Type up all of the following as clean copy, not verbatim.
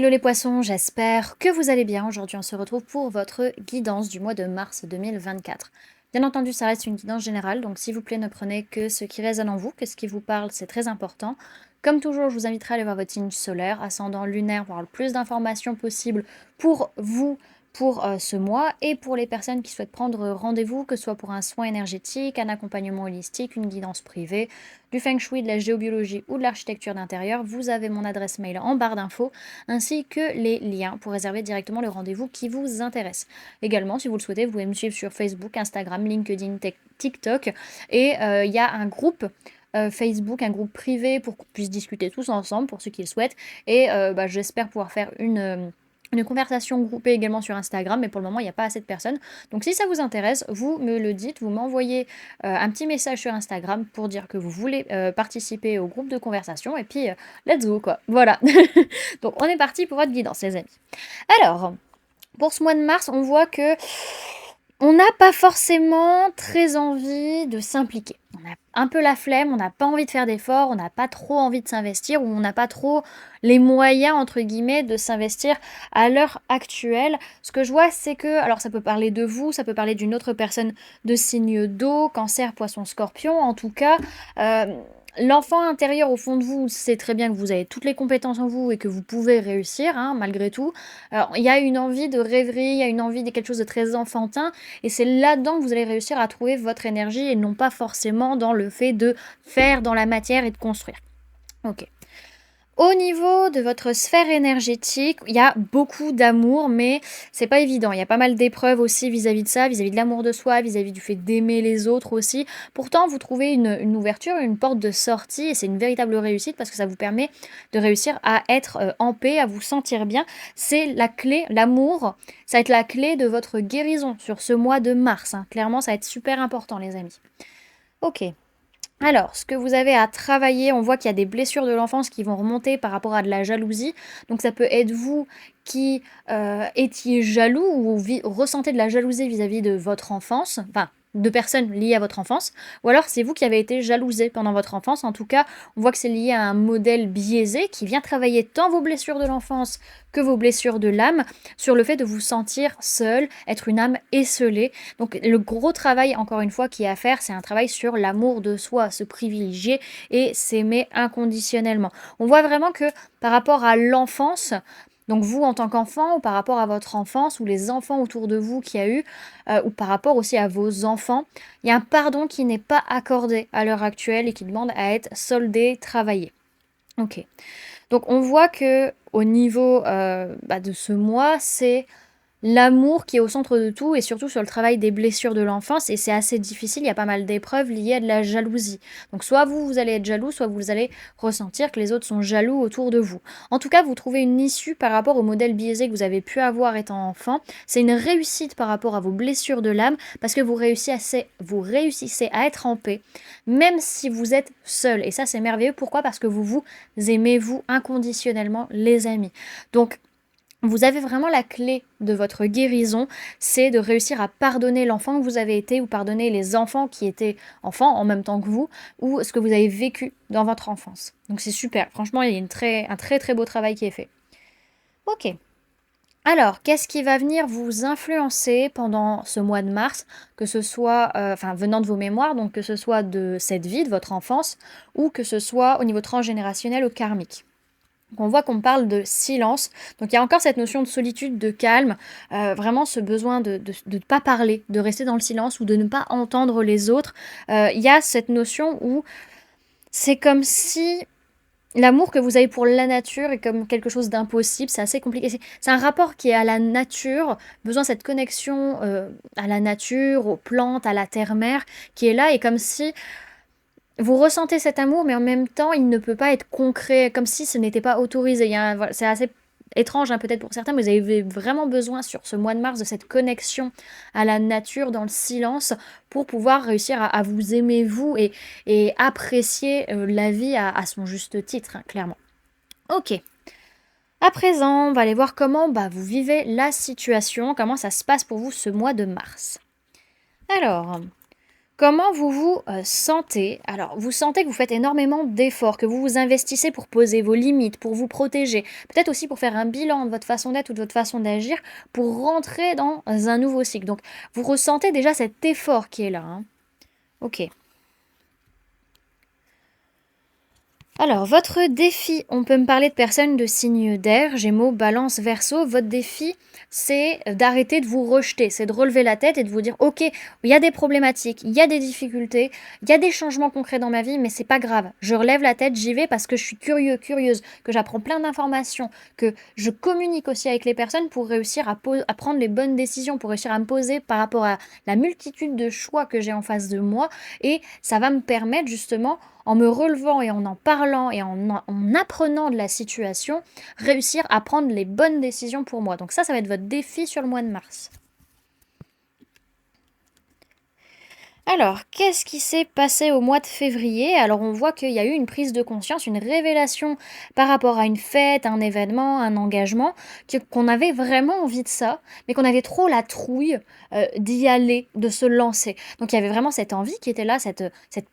Hello les poissons, j'espère que vous allez bien. Aujourd'hui, on se retrouve pour votre guidance du mois de mars 2024. Bien entendu, ça reste une guidance générale, donc s'il vous plaît, ne prenez que ce qui résonne en vous, que ce qui vous parle, c'est très important. Comme toujours, je vous inviterai à aller voir votre signe solaire, ascendant, lunaire, pour avoir le plus d'informations possible pour vous, pour ce mois, et pour les personnes qui souhaitent prendre rendez-vous, que ce soit pour un soin énergétique, un accompagnement holistique, une guidance privée, du feng shui, de la géobiologie ou de l'architecture d'intérieur, vous avez mon adresse mail en barre d'infos, ainsi que les liens pour réserver directement le rendez-vous qui vous intéresse. Également, si vous le souhaitez, vous pouvez me suivre sur Facebook, Instagram, LinkedIn, TikTok, et il y a un groupe Facebook, un groupe privé pour qu'on puisse discuter tous ensemble, pour ceux qui le souhaitent, et j'espère pouvoir faire une conversation groupée également sur Instagram, mais pour le moment, il n'y a pas assez de personnes. Donc si ça vous intéresse, vous me le dites, vous m'envoyez un petit message sur Instagram pour dire que vous voulez participer au groupe de conversation, et puis let's go quoi. Voilà. Donc on est parti pour votre guidance, les amis. Alors, pour ce mois de mars, on voit que on n'a pas forcément très envie de s'impliquer. On a un peu la flemme, on n'a pas envie de faire d'efforts, on n'a pas trop envie de s'investir, ou on n'a pas trop les moyens, entre guillemets, de s'investir à l'heure actuelle. Ce que je vois, c'est que, alors ça peut parler de vous, ça peut parler d'une autre personne de signe d'eau, cancer, poisson, scorpion, en tout cas, l'enfant intérieur au fond de vous sait très bien que vous avez toutes les compétences en vous et que vous pouvez réussir, hein, malgré tout. Alors, il y a une envie de rêverie, il y a une envie de quelque chose de très enfantin, et c'est là-dedans que vous allez réussir à trouver votre énergie, et non pas forcément dans le fait de faire dans la matière et de construire. Ok. Au niveau de votre sphère énergétique, il y a beaucoup d'amour, mais c'est pas évident. Il y a pas mal d'épreuves aussi vis-à-vis de ça, vis-à-vis de l'amour de soi, vis-à-vis du fait d'aimer les autres aussi. Pourtant, vous trouvez une ouverture, une porte de sortie, et c'est une véritable réussite parce que ça vous permet de réussir à être en paix, à vous sentir bien. C'est la clé, l'amour, ça va être la clé de votre guérison sur ce mois de mars, hein. Clairement, ça va être super important, les amis. Ok. Alors, ce que vous avez à travailler, on voit qu'il y a des blessures de l'enfance qui vont remonter par rapport à de la jalousie. Donc ça peut être vous qui étiez jaloux ou ressentez de la jalousie vis-à-vis de votre enfance, enfin de personnes liées à votre enfance, ou alors c'est vous qui avez été jalousé pendant votre enfance. En tout cas, on voit que c'est lié à un modèle biaisé qui vient travailler tant vos blessures de l'enfance que vos blessures de l'âme sur le fait de vous sentir seul, être une âme esseulée. Donc le gros travail, encore une fois, qui est à faire, c'est un travail sur l'amour de soi, se privilégier et s'aimer inconditionnellement. On voit vraiment que par rapport à l'enfance, donc vous en tant qu'enfant, ou par rapport à votre enfance, ou les enfants autour de vous qu'il y a eu, ou par rapport aussi à vos enfants, il y a un pardon qui n'est pas accordé à l'heure actuelle et qui demande à être soldé, travaillé. Ok. Donc on voit que au niveau de ce mois, c'est l'amour qui est au centre de tout, et surtout sur le travail des blessures de l'enfance, et c'est assez difficile, il y a pas mal d'épreuves liées à de la jalousie. Donc soit vous allez être jaloux, soit vous allez ressentir que les autres sont jaloux autour de vous. En tout cas, vous trouvez une issue par rapport au modèle biaisé que vous avez pu avoir étant enfant. C'est une réussite par rapport à vos blessures de l'âme, parce que vous réussissez à être en paix, même si vous êtes seul. Et ça, c'est merveilleux. Pourquoi? Parce que vous vous aimez, vous, inconditionnellement, les amis. Donc, vous avez vraiment la clé de votre guérison, c'est de réussir à pardonner l'enfant que vous avez été, ou pardonner les enfants qui étaient enfants en même temps que vous, ou ce que vous avez vécu dans votre enfance. Donc c'est super, franchement, il y a un très très beau travail qui est fait. Ok. Alors, qu'est-ce qui va venir vous influencer pendant ce mois de mars, que ce soit, venant de vos mémoires, donc que ce soit de cette vie, de votre enfance, ou que ce soit au niveau transgénérationnel ou karmique? Donc on voit qu'on parle de silence. Donc il y a encore cette notion de solitude, de calme, vraiment ce besoin de ne pas parler, de rester dans le silence ou de ne pas entendre les autres. Il y a cette notion où c'est comme si l'amour que vous avez pour la nature est comme quelque chose d'impossible, c'est assez compliqué. C'est un rapport qui est à la nature, besoin de cette connexion à la nature, aux plantes, à la terre-mère, qui est là, et comme si vous ressentez cet amour, mais en même temps, il ne peut pas être concret, comme si ce n'était pas autorisé. Voilà, c'est assez étrange, hein, peut-être pour certains, mais vous avez vraiment besoin sur ce mois de mars de cette connexion à la nature, dans le silence, pour pouvoir réussir à vous aimer, vous, et apprécier la vie à son juste titre, hein, clairement. Ok. À présent, on va aller voir comment vous vivez la situation, comment ça se passe pour vous ce mois de mars. Alors, Comment vous vous sentez? Alors, vous sentez que vous faites énormément d'efforts, que vous vous investissez pour poser vos limites, pour vous protéger, peut-être aussi pour faire un bilan de votre façon d'être ou de votre façon d'agir, pour rentrer dans un nouveau cycle. Donc, vous ressentez déjà cet effort qui est là, hein. OK. Alors, votre défi, on peut me parler de personnes de signe d'air, Gémeaux, Balance, Verseau. Votre défi, c'est d'arrêter de vous rejeter, c'est de relever la tête et de vous dire, ok, il y a des problématiques, il y a des difficultés, il y a des changements concrets dans ma vie, mais c'est pas grave. Je relève la tête, j'y vais parce que je suis curieux, curieuse, que j'apprends plein d'informations, que je communique aussi avec les personnes pour réussir à prendre les bonnes décisions, pour réussir à me poser par rapport à la multitude de choix que j'ai en face de moi. Et ça va me permettre justement en me relevant et en parlant et en apprenant de la situation, réussir à prendre les bonnes décisions pour moi. Donc ça va être votre défi sur le mois de mars. Alors, qu'est-ce qui s'est passé au mois de février? Alors, on voit qu'il y a eu une prise de conscience, une révélation par rapport à une fête, un événement, un engagement, qu'on avait vraiment envie de ça, mais qu'on avait trop la trouille d'y aller, de se lancer. Donc, il y avait vraiment cette envie qui était là, cette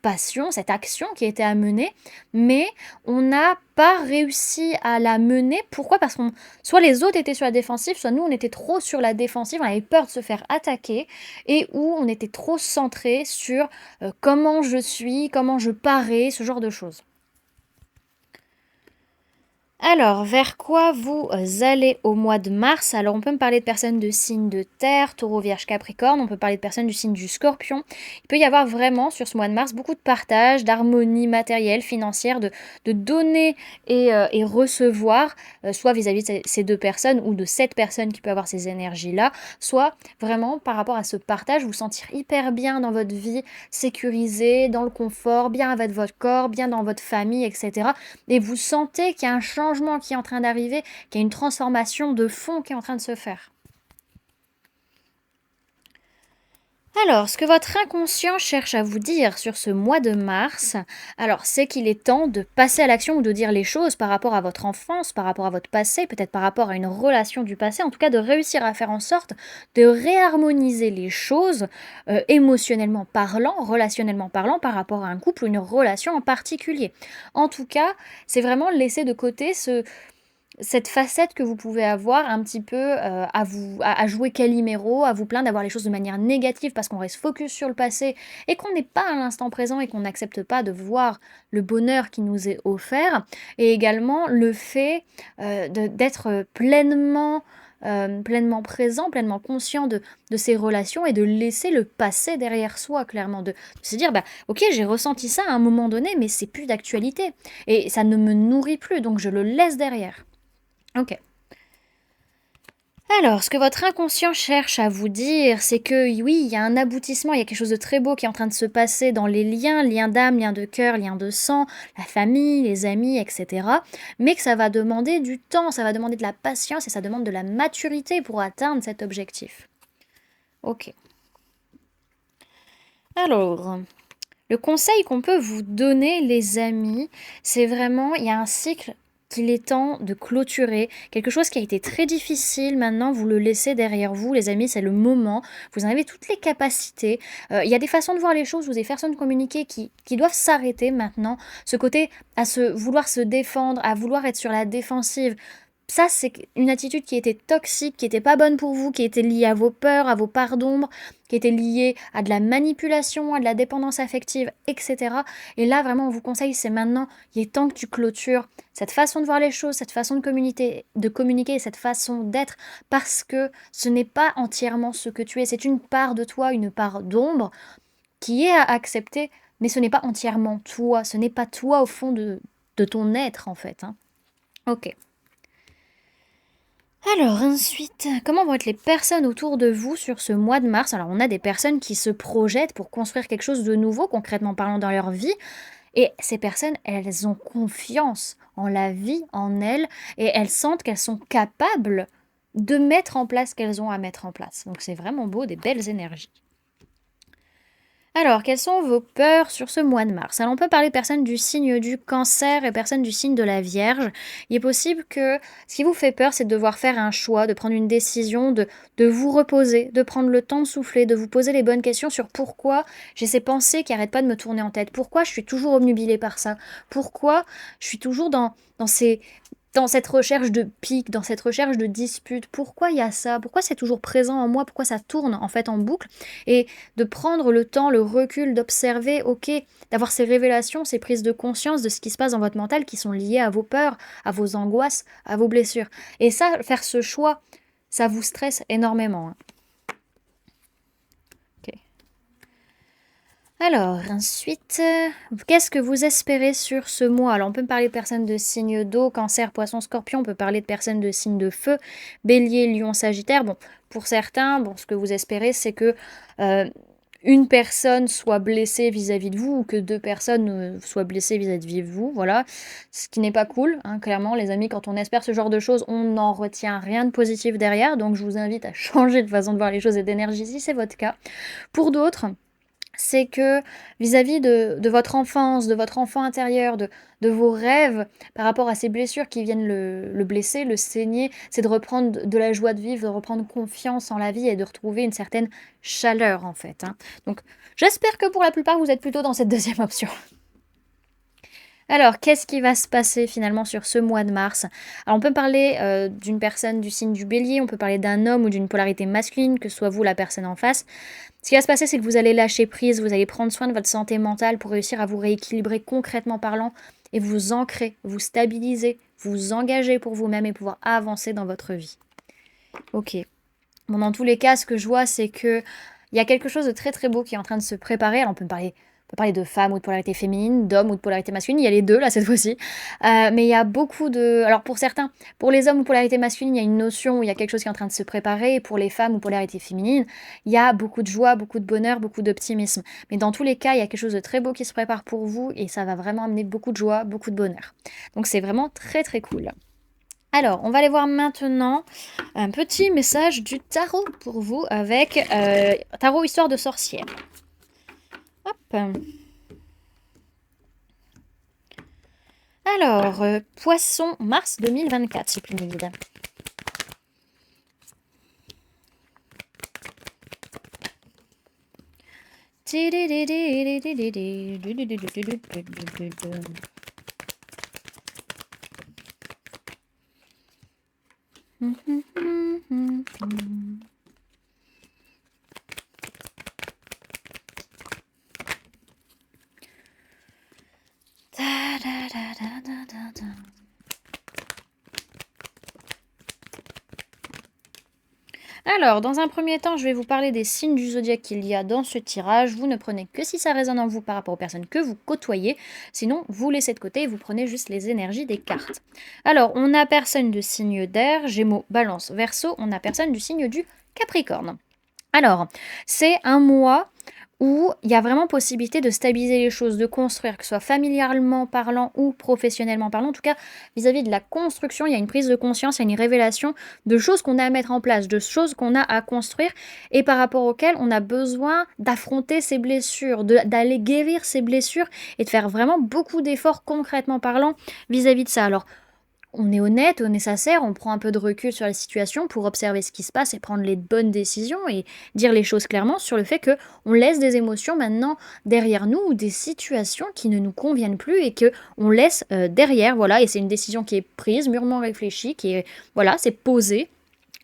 passion, cette action qui était à mener, mais on n'a pas réussi à la mener. Pourquoi? Parce qu'on soit les autres étaient sur la défensive, soit nous on était trop sur la défensive, on avait peur de se faire attaquer et où on était trop centré sur comment je suis, comment je parais, ce genre de choses. Alors, vers quoi vous allez au mois de mars? Alors, on peut me parler de personnes de signe de terre, taureau, vierge, capricorne. On peut parler de personnes du signe du scorpion. Il peut y avoir vraiment, sur ce mois de mars, beaucoup de partage, d'harmonie matérielle, financière, de donner et recevoir, soit vis-à-vis de ces deux personnes ou de cette personne qui peut avoir ces énergies-là, soit vraiment par rapport à ce partage, vous sentir hyper bien dans votre vie, sécurisé, dans le confort, bien avec votre corps, bien dans votre famille, etc. Et vous sentez qu'il y a un changement qui est en train d'arriver, qu'il y a une transformation de fond qui est en train de se faire. Alors, ce que votre inconscient cherche à vous dire sur ce mois de mars, alors c'est qu'il est temps de passer à l'action ou de dire les choses par rapport à votre enfance, par rapport à votre passé, peut-être par rapport à une relation du passé, en tout cas de réussir à faire en sorte de réharmoniser les choses émotionnellement parlant, relationnellement parlant, par rapport à un couple ou une relation en particulier. En tout cas, c'est vraiment laisser de côté cette facette que vous pouvez avoir un petit peu, à jouer Calimero, à vous plaindre, d'avoir les choses de manière négative parce qu'on reste focus sur le passé et qu'on n'est pas à l'instant présent et qu'on n'accepte pas de voir le bonheur qui nous est offert et également le fait, d'être pleinement présent, pleinement conscient de ses relations et de laisser le passé derrière soi clairement, de se dire: «Bah, OK, j'ai ressenti ça à un moment donné, mais c'est plus d'actualité et ça ne me nourrit plus, donc je le laisse derrière». OK. Alors, ce que votre inconscient cherche à vous dire, c'est que oui, il y a un aboutissement, il y a quelque chose de très beau qui est en train de se passer dans les liens, liens d'âme, liens de cœur, liens de sang, la famille, les amis, etc. Mais que ça va demander du temps, ça va demander de la patience et ça demande de la maturité pour atteindre cet objectif. Ok. Alors, le conseil qu'on peut vous donner, les amis, c'est vraiment, il y a un cycle qu'il est temps de clôturer. Quelque chose qui a été très difficile, maintenant vous le laissez derrière vous, les amis, c'est le moment. Vous en avez toutes les capacités. Il y a des façons de voir les choses ou des façons de communiquer qui doivent s'arrêter maintenant. Ce côté à vouloir se défendre, à vouloir être sur la défensive. Ça, c'est une attitude qui était toxique, qui était pas bonne pour vous, qui était liée à vos peurs, à vos parts d'ombre, qui était liée à de la manipulation, à de la dépendance affective, etc. Et là, vraiment, on vous conseille, c'est maintenant, il est temps que tu clôtures cette façon de voir les choses, cette façon de communiquer, cette façon d'être, parce que ce n'est pas entièrement ce que tu es. C'est une part de toi, une part d'ombre, qui est à accepter, mais ce n'est pas entièrement toi. Ce n'est pas toi au fond de ton être, en fait, hein. Ok. Alors ensuite, comment vont être les personnes autour de vous sur ce mois de mars? Alors on a des personnes qui se projettent pour construire quelque chose de nouveau, concrètement parlant, dans leur vie. Et ces personnes, elles ont confiance en la vie, en elles, et elles sentent qu'elles sont capables de mettre en place ce qu'elles ont à mettre en place. Donc c'est vraiment beau, des belles énergies. Alors, quelles sont vos peurs sur ce mois de mars? Alors, on peut parler de personnes du signe du Cancer et personnes du signe de la Vierge. Il est possible que ce qui vous fait peur, c'est de devoir faire un choix, de prendre une décision, de vous reposer, de prendre le temps de souffler, de vous poser les bonnes questions sur pourquoi j'ai ces pensées qui n'arrêtent pas de me tourner en tête, pourquoi je suis toujours obnubilée par ça, pourquoi je suis toujours dans cette recherche de pique, dans cette recherche de dispute, pourquoi il y a ça? Pourquoi c'est toujours présent en moi? Pourquoi ça tourne en fait en boucle? Et de prendre le temps, le recul, d'observer, ok, d'avoir ces révélations, ces prises de conscience de ce qui se passe dans votre mental qui sont liées à vos peurs, à vos angoisses, à vos blessures. Et ça, faire ce choix, ça vous stresse énormément, hein. Ok. Alors, ensuite, qu'est-ce que vous espérez sur ce mois? Alors, on peut parler de personnes de signes d'eau, cancer, poisson, scorpion, on peut parler de personnes de signes de feu, bélier, lion, sagittaire. Bon, pour certains, bon, ce que vous espérez, c'est que une personne soit blessée vis-à-vis de vous ou que deux personnes soient blessées vis-à-vis de vous, voilà. Ce qui n'est pas cool, hein, clairement, les amis, quand on espère ce genre de choses, on n'en retient rien de positif derrière. Donc, je vous invite à changer de façon de voir les choses et d'énergie si c'est votre cas. Pour d'autres, c'est que vis-à-vis de votre enfance, de votre enfant intérieur, de vos rêves, par rapport à ces blessures qui viennent le blesser, le saigner, c'est de reprendre de la joie de vivre, de reprendre confiance en la vie et de retrouver une certaine chaleur en fait, hein. Donc j'espère que pour la plupart vous êtes plutôt dans cette deuxième option. Alors, qu'est-ce qui va se passer finalement sur ce mois de mars? Alors, on peut parler d'une personne du signe du bélier, on peut parler d'un homme ou d'une polarité masculine, que ce soit vous la personne en face. Ce qui va se passer, c'est que vous allez lâcher prise, vous allez prendre soin de votre santé mentale pour réussir à vous rééquilibrer concrètement parlant et vous ancrer, vous stabiliser, vous engager pour vous-même et pouvoir avancer dans votre vie. Ok. Bon, dans tous les cas, ce que je vois, c'est que il y a quelque chose de très très beau qui est en train de se préparer. Alors, on peut parler de femmes ou de polarité féminine, d'hommes ou de polarité masculine. Il y a les deux là cette fois-ci. Mais il y a beaucoup de. Alors pour certains, pour les hommes ou polarité masculine, il y a une notion où il y a quelque chose qui est en train de se préparer. Et pour les femmes ou polarité féminine, il y a beaucoup de joie, beaucoup de bonheur, beaucoup d'optimisme. Mais dans tous les cas, il y a quelque chose de très beau qui se prépare pour vous et ça va vraiment amener beaucoup de joie, beaucoup de bonheur. Donc c'est vraiment très très cool. Alors, on va aller voir maintenant un petit message du tarot pour vous avec tarot histoire de sorcière. Hop. Alors, Poisson, mars 2024, c'est plus guide. Alors, dans un premier temps, je vais vous parler des signes du zodiaque qu'il y a dans ce tirage. Vous ne prenez que si ça résonne en vous par rapport aux personnes que vous côtoyez. Sinon, vous laissez de côté et vous prenez juste les énergies des cartes. Alors, on a personne de signe d'air, Gémeaux, Balance, Verseau. On a personne du signe du Capricorne. Alors, c'est un mois où il y a vraiment possibilité de stabiliser les choses, de construire, que ce soit familialement parlant ou professionnellement parlant. En tout cas, vis-à-vis de la construction, il y a une prise de conscience, il y a une révélation de choses qu'on a à mettre en place, de choses qu'on a à construire et par rapport auxquelles on a besoin d'affronter ces blessures, d'aller guérir ces blessures et de faire vraiment beaucoup d'efforts concrètement parlant vis-à-vis de ça. Alors, on est honnête, on est sincère, on prend un peu de recul sur la situation pour observer ce qui se passe et prendre les bonnes décisions et dire les choses clairement sur le fait que on laisse des émotions maintenant derrière nous ou des situations qui ne nous conviennent plus et que on laisse derrière, voilà, et c'est une décision qui est prise, mûrement réfléchie, qui est, voilà, c'est posé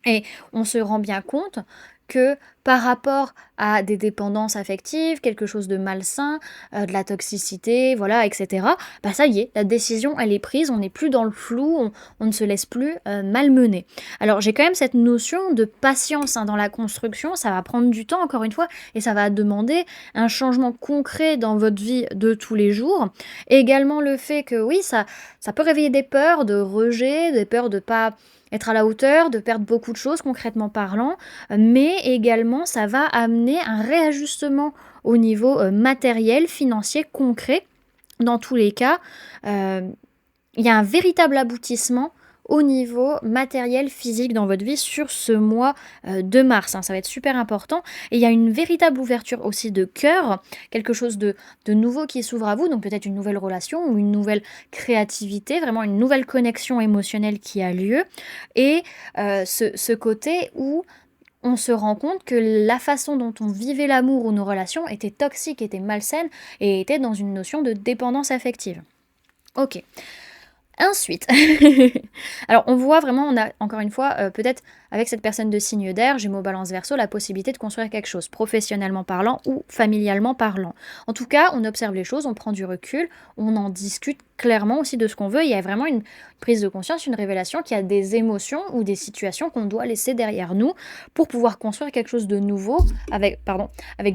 et on se rend bien compte que par rapport à des dépendances affectives, quelque chose de malsain, de la toxicité, voilà, etc., bah ça y est, la décision, elle est prise, on n'est plus dans le flou, on ne se laisse plus malmener. Alors j'ai quand même cette notion de patience dans la construction, ça va prendre du temps encore une fois, et ça va demander un changement concret dans votre vie de tous les jours. Et également le fait que oui, ça peut réveiller des peurs de rejet, des peurs de pas être à la hauteur, de perdre beaucoup de choses concrètement parlant, mais également ça va amener un réajustement au niveau matériel, financier, concret. Dans tous les cas, il y a un véritable aboutissement au niveau matériel, physique dans votre vie sur ce mois de mars, hein. Ça va être super important. Et il y a une véritable ouverture aussi de cœur, quelque chose de nouveau qui s'ouvre à vous, donc peut-être une nouvelle relation ou une nouvelle créativité, vraiment une nouvelle connexion émotionnelle qui a lieu. Et ce côté où on se rend compte que la façon dont on vivait l'amour ou nos relations était toxique, était malsaine et était dans une notion de dépendance affective. Ok. Ensuite, alors on voit vraiment, on a encore une fois, peut-être avec cette personne de signe d'air, Gémeaux, Balance, Verseau, la possibilité de construire quelque chose, professionnellement parlant ou familialement parlant. En tout cas, on observe les choses, on prend du recul, on en discute clairement aussi de ce qu'on veut. Il y a vraiment une prise de conscience, une révélation qu'il y a des émotions ou des situations qu'on doit laisser derrière nous pour pouvoir construire quelque chose de nouveau avec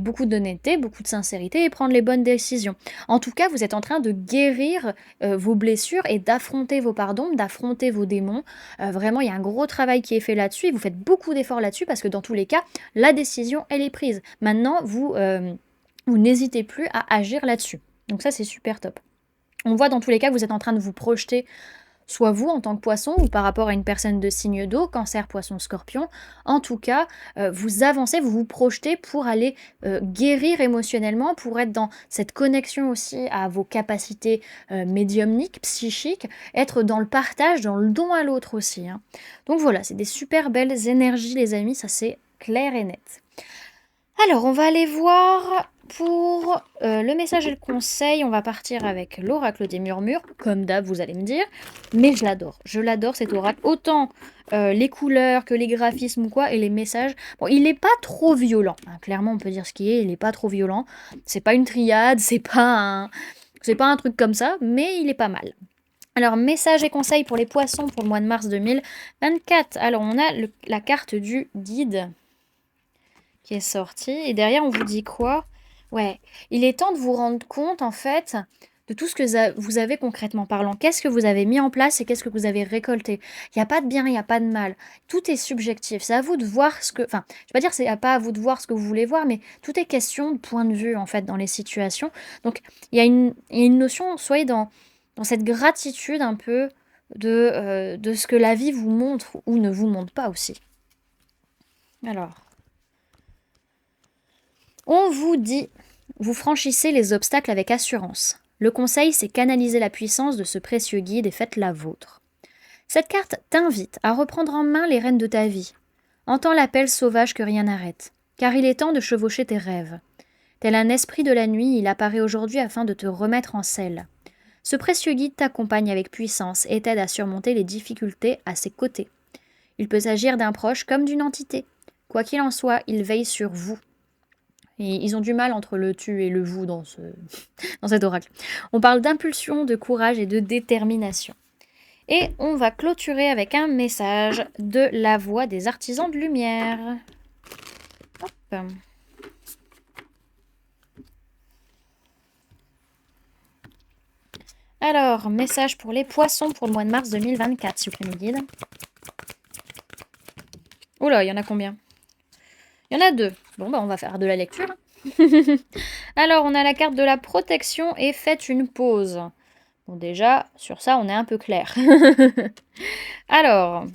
beaucoup d'honnêteté, beaucoup de sincérité et prendre les bonnes décisions. En tout cas, vous êtes en train de guérir vos blessures et d'affronter vos pardons, d'affronter vos démons. Vraiment, il y a un gros travail qui est fait là-dessus et vous faites beaucoup d'efforts là-dessus parce que dans tous les cas, la décision, elle est prise. Maintenant, vous n'hésitez plus à agir là-dessus. Donc ça, c'est super top. On voit dans tous les cas que vous êtes en train de vous projeter soit vous en tant que poisson ou par rapport à une personne de signe d'eau, cancer, poisson, scorpion. En tout cas, vous avancez, vous vous projetez pour aller guérir émotionnellement, pour être dans cette connexion aussi à vos capacités médiumniques, psychiques, être dans le partage, dans le don à l'autre aussi, hein. Donc voilà, c'est des super belles énergies les amis, ça c'est clair et net. Alors, on va aller voir pour le message et le conseil. On va partir avec l'oracle des murmures. Comme d'hab, vous allez me dire. Mais je l'adore. Je l'adore cet oracle. Autant les couleurs que les graphismes ou quoi et les messages. Bon, il n'est pas trop violent, hein. Clairement, on peut dire ce qui est. Il n'est pas trop violent. C'est pas une triade. C'est pas un truc comme ça. Mais il est pas mal. Alors, message et conseil pour les poissons pour le mois de mars 2024. Alors, on a la carte du guide qui est sorti. Et derrière, on vous dit quoi? Ouais, il est temps de vous rendre compte, en fait, de tout ce que vous avez concrètement parlant. Qu'est-ce que vous avez mis en place et qu'est-ce que vous avez récolté? Il n'y a pas de bien, il n'y a pas de mal. Tout est subjectif. C'est à vous de voir ce que... Enfin, je ne vais pas dire c'est pas à vous de voir ce que vous voulez voir, mais tout est question de point de vue, en fait, dans les situations. Donc, il y a une notion, soyez dans cette gratitude un peu de ce que la vie vous montre ou ne vous montre pas aussi. Alors... On vous dit, vous franchissez les obstacles avec assurance. Le conseil, c'est canaliser la puissance de ce précieux guide et faites la vôtre. Cette carte t'invite à reprendre en main les rênes de ta vie. Entends l'appel sauvage que rien n'arrête, car il est temps de chevaucher tes rêves. Tel un esprit de la nuit, il apparaît aujourd'hui afin de te remettre en selle. Ce précieux guide t'accompagne avec puissance et t'aide à surmonter les difficultés à ses côtés. Il peut s'agir d'un proche comme d'une entité. Quoi qu'il en soit, il veille sur vous. Et ils ont du mal entre le tu et le vous dans cet oracle. On parle d'impulsion, de courage et de détermination. Et on va clôturer avec un message de la voix des artisans de lumière. Hop. Alors, message pour les poissons pour le mois de mars 2024, s'il vous plaît, mes guides. Oula, il y en a combien? Il y en a 2. Bon, bah on va faire de la lecture. Alors, on a la carte de la protection et faites une pause. Bon, déjà, sur ça, on est un peu clair. Alors,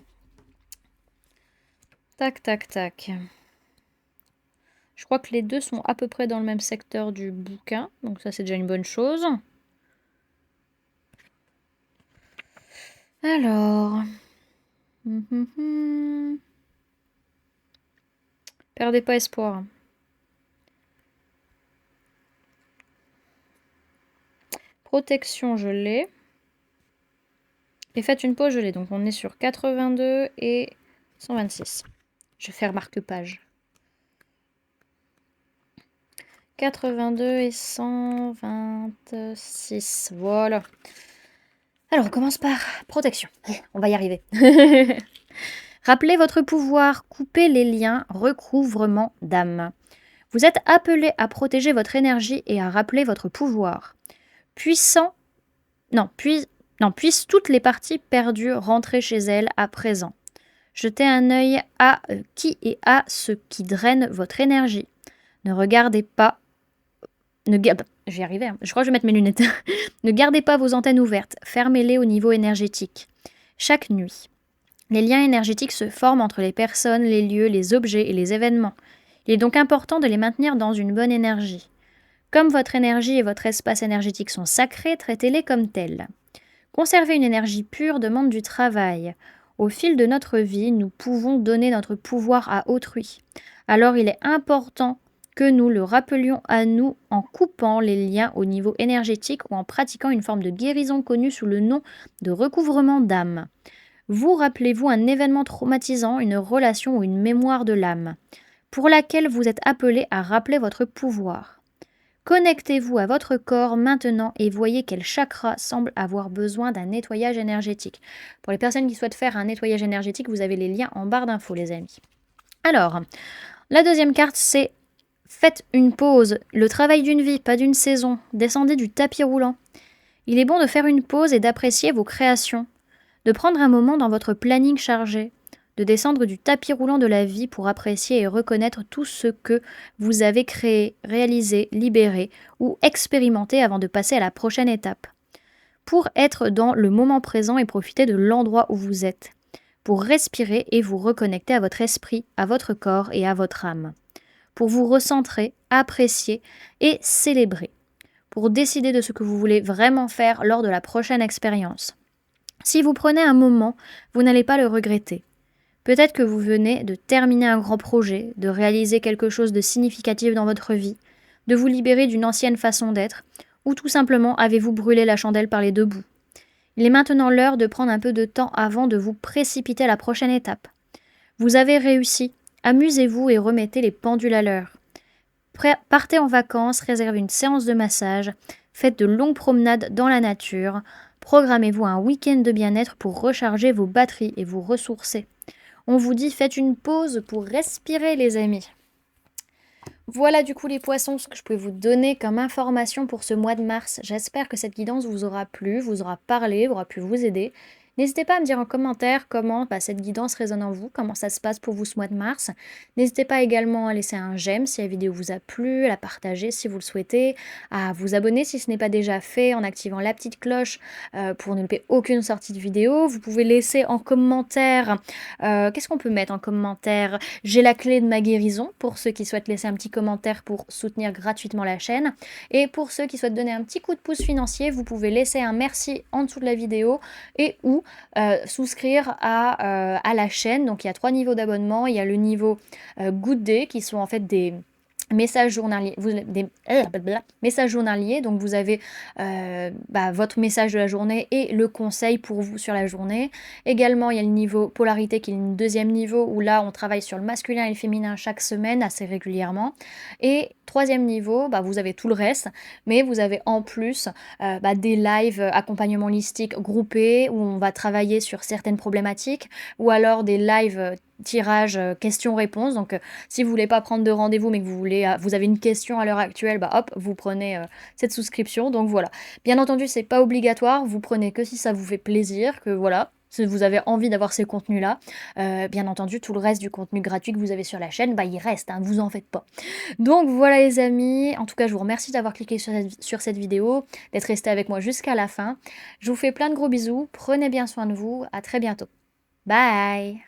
tac, tac, tac. Je crois que les deux sont à peu près dans le même secteur du bouquin, donc ça, c'est déjà une bonne chose. Alors... Perdez pas espoir. Protection, je l'ai. Et faites une pause, je l'ai. Donc on est sur 82 et 126. Je vais faire marque-page. 82 et 126. Voilà. Alors on commence par protection. On va y arriver. Rappelez votre pouvoir, coupez les liens, recouvrement d'âme. Vous êtes appelé à protéger votre énergie et à rappeler votre pouvoir. Puissent toutes les parties perdues rentrer chez elles à présent. Jetez un œil à qui et à ce qui draine votre énergie. Ne regardez pas... Je vais y arriver, hein. Je crois que je vais mettre mes lunettes. Ne gardez pas vos antennes ouvertes, fermez-les au niveau énergétique. Chaque nuit, Les liens énergétiques se forment entre les personnes, les lieux, les objets et les événements. Il est donc important de les maintenir dans une bonne énergie. Comme votre énergie et votre espace énergétique sont sacrés, traitez-les comme tels. Conserver une énergie pure demande du travail. Au fil de notre vie, nous pouvons donner notre pouvoir à autrui. Alors il est important que nous le rappelions à nous en coupant les liens au niveau énergétique ou en pratiquant une forme de guérison connue sous le nom de recouvrement d'âme. Vous rappelez-vous un événement traumatisant, une relation ou une mémoire de l'âme, pour laquelle vous êtes appelé à rappeler votre pouvoir. Connectez-vous à votre corps maintenant et voyez quel chakra semble avoir besoin d'un nettoyage énergétique. Pour les personnes qui souhaitent faire un nettoyage énergétique, vous avez les liens en barre d'infos, les amis. Alors, la deuxième carte, c'est faites une pause. Le travail d'une vie, pas d'une saison. Descendez du tapis roulant. Il est bon de faire une pause et d'apprécier vos créations. De prendre un moment dans votre planning chargé. De descendre du tapis roulant de la vie pour apprécier et reconnaître tout ce que vous avez créé, réalisé, libéré ou expérimenté avant de passer à la prochaine étape. Pour être dans le moment présent et profiter de l'endroit où vous êtes. Pour respirer et vous reconnecter à votre esprit, à votre corps et à votre âme. Pour vous recentrer, apprécier et célébrer. Pour décider de ce que vous voulez vraiment faire lors de la prochaine expérience. Si vous prenez un moment, vous n'allez pas le regretter. Peut-être que vous venez de terminer un grand projet, de réaliser quelque chose de significatif dans votre vie, de vous libérer d'une ancienne façon d'être, ou tout simplement avez-vous brûlé la chandelle par les deux bouts. Il est maintenant l'heure de prendre un peu de temps avant de vous précipiter à la prochaine étape. Vous avez réussi, amusez-vous et remettez les pendules à l'heure. Partez en vacances, réservez une séance de massage, faites de longues promenades dans la nature, programmez-vous un week-end de bien-être pour recharger vos batteries et vous ressourcer. On vous dit faites une pause pour respirer les amis. Voilà du coup les poissons ce que je peux vous donner comme information pour ce mois de mars. J'espère que cette guidance vous aura plu, vous aura parlé, aura pu vous aider. N'hésitez pas à me dire en commentaire comment cette guidance résonne en vous, comment ça se passe pour vous ce mois de mars. N'hésitez pas également à laisser un j'aime si la vidéo vous a plu, à la partager si vous le souhaitez, à vous abonner si ce n'est pas déjà fait en activant la petite cloche pour ne louper aucune sortie de vidéo. Vous pouvez laisser en commentaire, qu'est-ce qu'on peut mettre en commentaire? J'ai la clé de ma guérison pour ceux qui souhaitent laisser un petit commentaire pour soutenir gratuitement la chaîne. Et pour ceux qui souhaitent donner un petit coup de pouce financier, vous pouvez laisser un merci en dessous de la vidéo et ou souscrire à la chaîne. Donc il y a 3 niveaux d'abonnement. Il y a le niveau Good Day qui sont en fait des messages journaliers, messages journaliers, donc vous avez votre message de la journée et le conseil pour vous sur la journée. Également, il y a le niveau polarité qui est le deuxième niveau où là, on travaille sur le masculin et le féminin chaque semaine assez régulièrement. Et troisième niveau, vous avez tout le reste, mais vous avez en plus des lives accompagnement holistique groupés où on va travailler sur certaines problématiques ou alors des lives tirage questions-réponses. Donc si vous voulez pas prendre de rendez-vous mais que vous avez une question à l'heure actuelle, hop, vous prenez cette souscription. Donc voilà. Bien entendu, c'est pas obligatoire, vous prenez que si ça vous fait plaisir, que voilà, si vous avez envie d'avoir ces contenus-là. Bien entendu, tout le reste du contenu gratuit que vous avez sur la chaîne, il reste, vous en faites pas. Donc voilà les amis, en tout cas je vous remercie d'avoir cliqué sur cette vidéo, d'être resté avec moi jusqu'à la fin. Je vous fais plein de gros bisous, prenez bien soin de vous, à très bientôt. Bye!